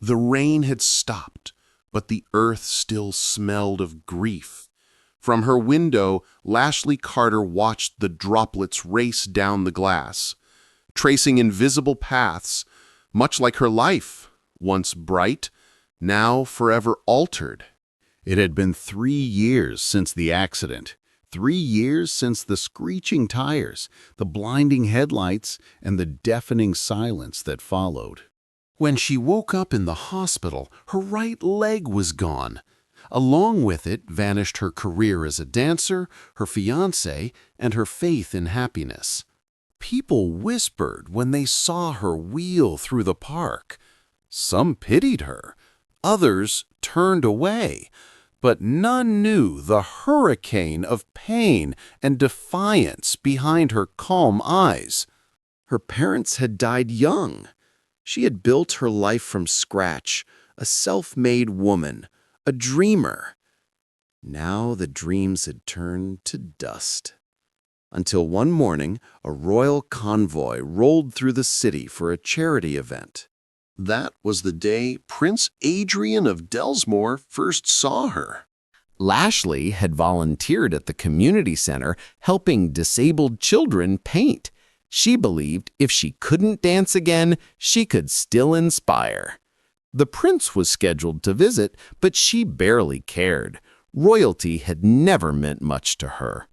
The rain had stopped, but the earth still smelled of grief. From her window, Lashly Carter watched the droplets race down the glass, tracing invisible paths, much like her life, once bright, now forever altered. It had been 3 years since the accident. 3 years since the screeching tires, the blinding headlights, and the deafening silence that followed. When she woke up in the hospital, her right leg was gone. Along with it vanished her career as a dancer, her fiancé, and her faith in happiness. People whispered when they saw her wheel through the park. Some pitied her. Others turned away. But none knew the hurricane of pain and defiance behind her calm eyes. Her parents had died young. She had built her life from scratch, a self-made woman, a dreamer. Now the dreams had turned to dust. Until one morning, a royal convoy rolled through the city for a charity event. That was the day Prince Adrian of Delsmore first saw her. Lashly had volunteered at the community center helping disabled children paint. She believed if she couldn't dance again, she could still inspire. The prince was scheduled to visit, but she barely cared. Royalty had never meant much to her.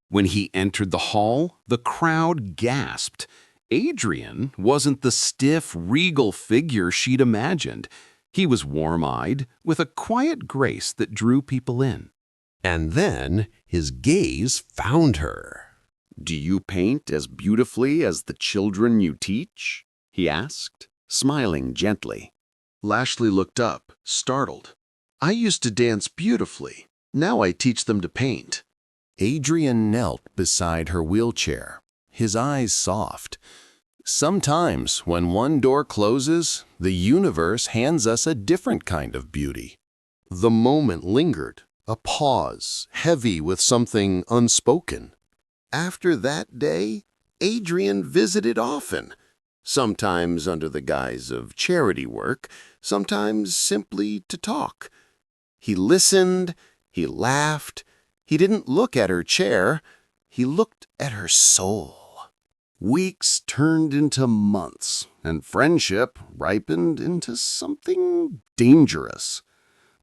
When he entered the hall, the crowd gasped. Adrian wasn't the stiff, regal figure she'd imagined. He was warm-eyed, with a quiet grace that drew people in. And then his gaze found her. "Do you paint as beautifully as the children you teach?" he asked, smiling gently. Lashly looked up, startled. "I used to dance beautifully. Now I teach them to paint." Adrian knelt beside her wheelchair, his eyes soft. Sometimes, when one door closes, the universe hands us a different kind of beauty. The moment lingered, a pause, heavy with something unspoken. After that day, Adrian visited often, sometimes under the guise of charity work, sometimes simply to talk. He listened, he laughed. He didn't look at her chair, he looked at her soul. Weeks turned into months, and friendship ripened into something dangerous.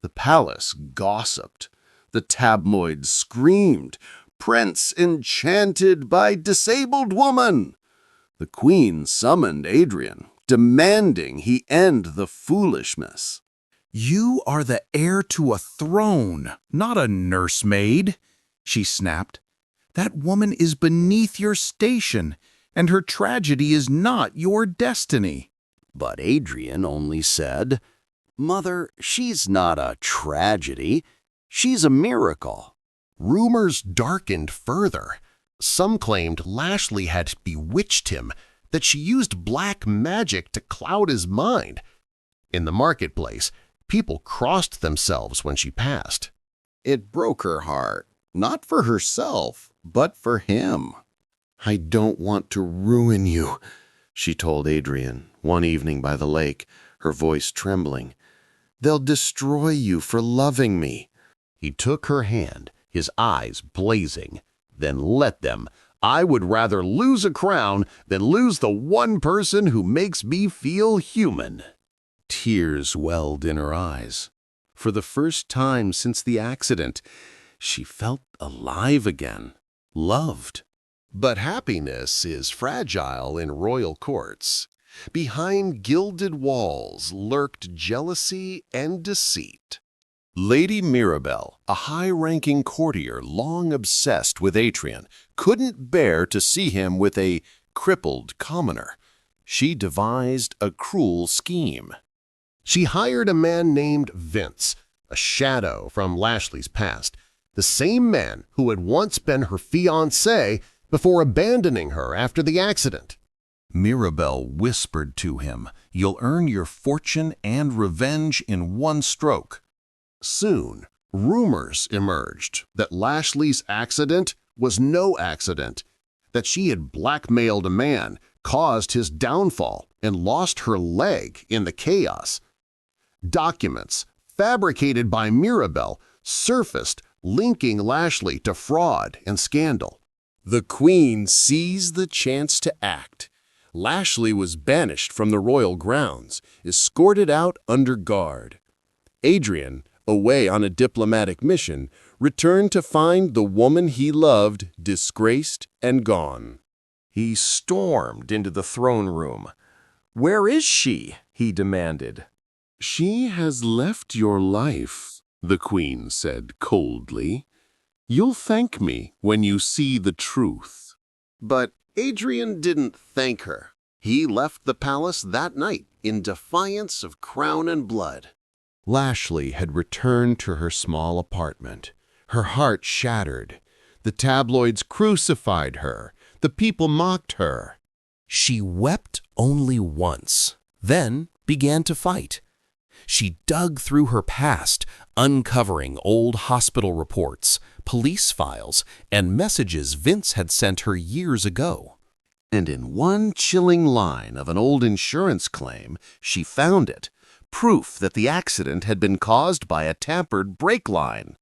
The palace gossiped. The tabloids screamed, "Prince enchanted by disabled woman!" The queen summoned Adrian, demanding he end the foolishness. "You are the heir to a throne, not a nursemaid," she snapped. "That woman is beneath your station, and her tragedy is not your destiny." But Adrian only said, "Mother, she's not a tragedy. She's a miracle." Rumors darkened further. Some claimed Lashly had bewitched him, that she used black magic to cloud his mind. In the marketplace, people crossed themselves when she passed. It broke her heart, not for herself, but for him. "I don't want to ruin you," she told Adrian one evening by the lake, her voice trembling. "They'll destroy you for loving me." He took her hand, his eyes blazing. "Then let them. I would rather lose a crown than lose the one person who makes me feel human." Tears welled in her eyes. For the first time since the accident, she felt alive again, loved. But happiness is fragile in royal courts. Behind gilded walls lurked jealousy and deceit. Lady Mirabelle, a high-ranking courtier long obsessed with Adrian, couldn't bear to see him with a crippled commoner. She devised a cruel scheme. She hired a man named Vince, a shadow from Lashly's past, the same man who had once been her fiancé before abandoning her after the accident. Mirabelle whispered to him, "You'll earn your fortune and revenge in one stroke." Soon, rumors emerged that Lashly's accident was no accident, that she had blackmailed a man, caused his downfall, and lost her leg in the chaos. Documents, fabricated by Mirabel, surfaced, linking Lashly to fraud and scandal. The Queen seized the chance to act. Lashly was banished from the royal grounds, escorted out under guard. Adrian, away on a diplomatic mission, returned to find the woman he loved disgraced and gone. He stormed into the throne room. "Where is she?" he demanded. "She has left your life," the Queen said coldly. "You'll thank me when you see the truth." But Adrian didn't thank her. He left the palace that night in defiance of crown and blood. Lashly had returned to her small apartment, her heart shattered. The tabloids crucified her. The people mocked her. She wept only once, then began to fight. She dug through her past, uncovering old hospital reports, police files, and messages Vince had sent her years ago. And in one chilling line of an old insurance claim, she found it, proof that the accident had been caused by a tampered brake line.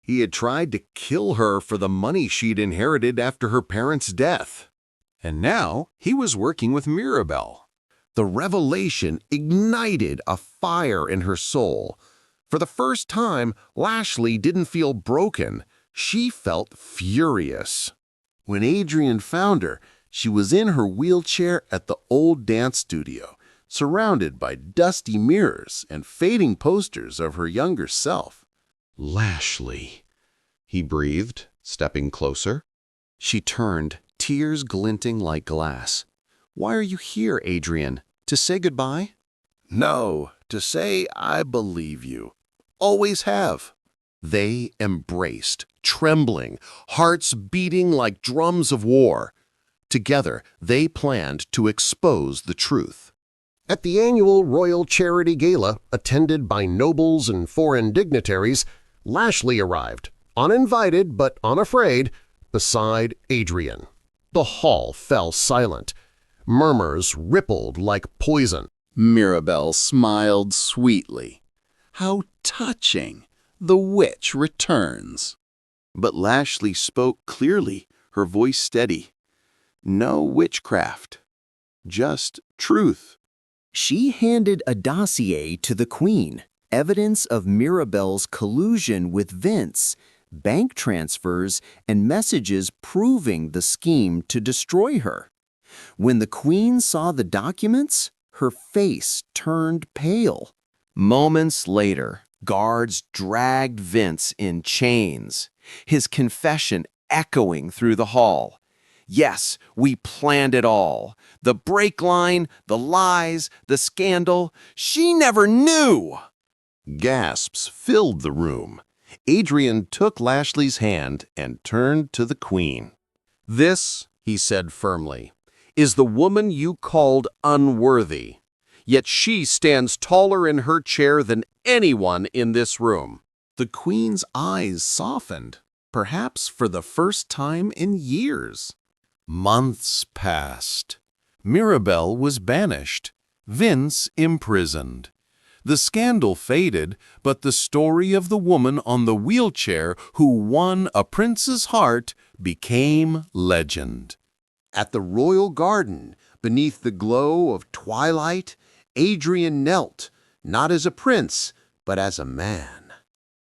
He had tried to kill her for the money she'd inherited after her parents' death. And now he was working with Mirabel. The revelation ignited a fire in her soul. For the first time, Lashly didn't feel broken. She felt furious. When Adrian found her, she was in her wheelchair at the old dance studio, surrounded by dusty mirrors and fading posters of her younger self. "Lashly," he breathed, stepping closer. She turned, tears glinting like glass. "Why are you here, Adrian? To say goodbye?" "No, to say I believe you. Always have." They embraced, trembling, hearts beating like drums of war. Together, they planned to expose the truth. At the annual Royal Charity Gala, attended by nobles and foreign dignitaries, Lashly arrived, uninvited but unafraid, beside Adrian. The hall fell silent. Murmurs rippled like poison. Mirabel smiled sweetly. How touching! The witch returns. But Lashly spoke clearly, her voice steady. No witchcraft, just truth. She handed a dossier to the Queen, evidence of Mirabel's collusion with Vince, bank transfers, and messages proving the scheme to destroy her. When the Queen saw the documents, her face turned pale. Moments later, guards dragged Vince in chains, his confession echoing through the hall. Yes, we planned it all. The brake line, the lies, the scandal. She never knew! Gasps filled the room. Adrian took Lashly's hand and turned to the Queen. "This," he said firmly, "is the woman you called unworthy. Yet she stands taller in her chair than anyone in this room." The Queen's eyes softened, perhaps for the first time in years. Months passed. Mirabel was banished, Vince imprisoned. The scandal faded, but the story of the woman on the wheelchair who won a prince's heart became legend. At the royal garden, beneath the glow of twilight, Adrian knelt, not as a prince, but as a man.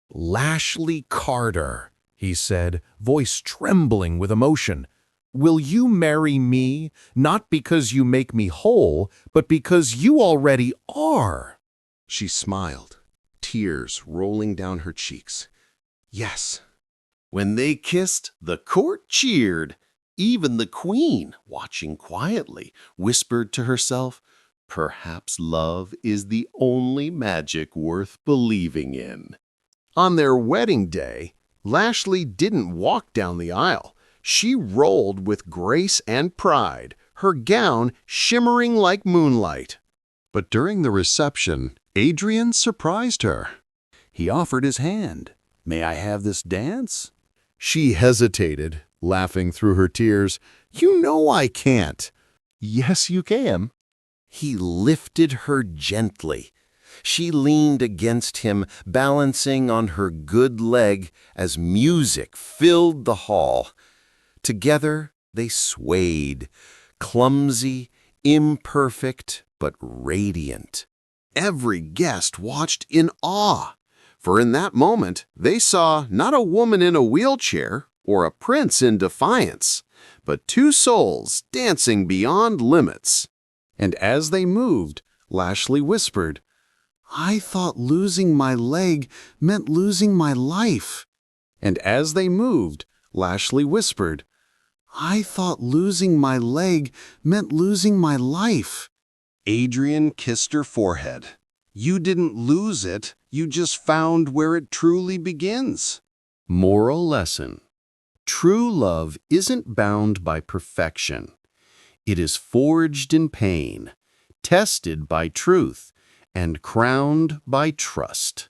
"Lashly Carter," he said, voice trembling with emotion. "Will you marry me, not because you make me whole, but because you already are?" She smiled, tears rolling down her cheeks. "Yes." When they kissed, the court cheered. Even the Queen, watching quietly, whispered to herself, "Perhaps love is the only magic worth believing in." On their wedding day, Lashly didn't walk down the aisle. She rolled with grace and pride, her gown shimmering like moonlight. But during the reception, Adrian surprised her. He offered his hand. "May I have this dance?" She hesitated, laughing through her tears. "You know I can't." "Yes, you can." He lifted her gently. She leaned against him, balancing on her good leg as music filled the hall. Together they swayed, clumsy, imperfect, but radiant. Every guest watched in awe, for in that moment they saw not a woman in a wheelchair or a prince in defiance, but two souls dancing beyond limits. And as they moved, Lashly whispered, "I thought losing my leg meant losing my life." And as they moved, Lashly whispered, "I thought losing my leg meant losing my life." Adrian kissed her forehead. You didn't lose it, you just found where it truly begins. Moral lesson: true love isn't bound by perfection. It is forged in pain, tested by truth, and crowned by trust.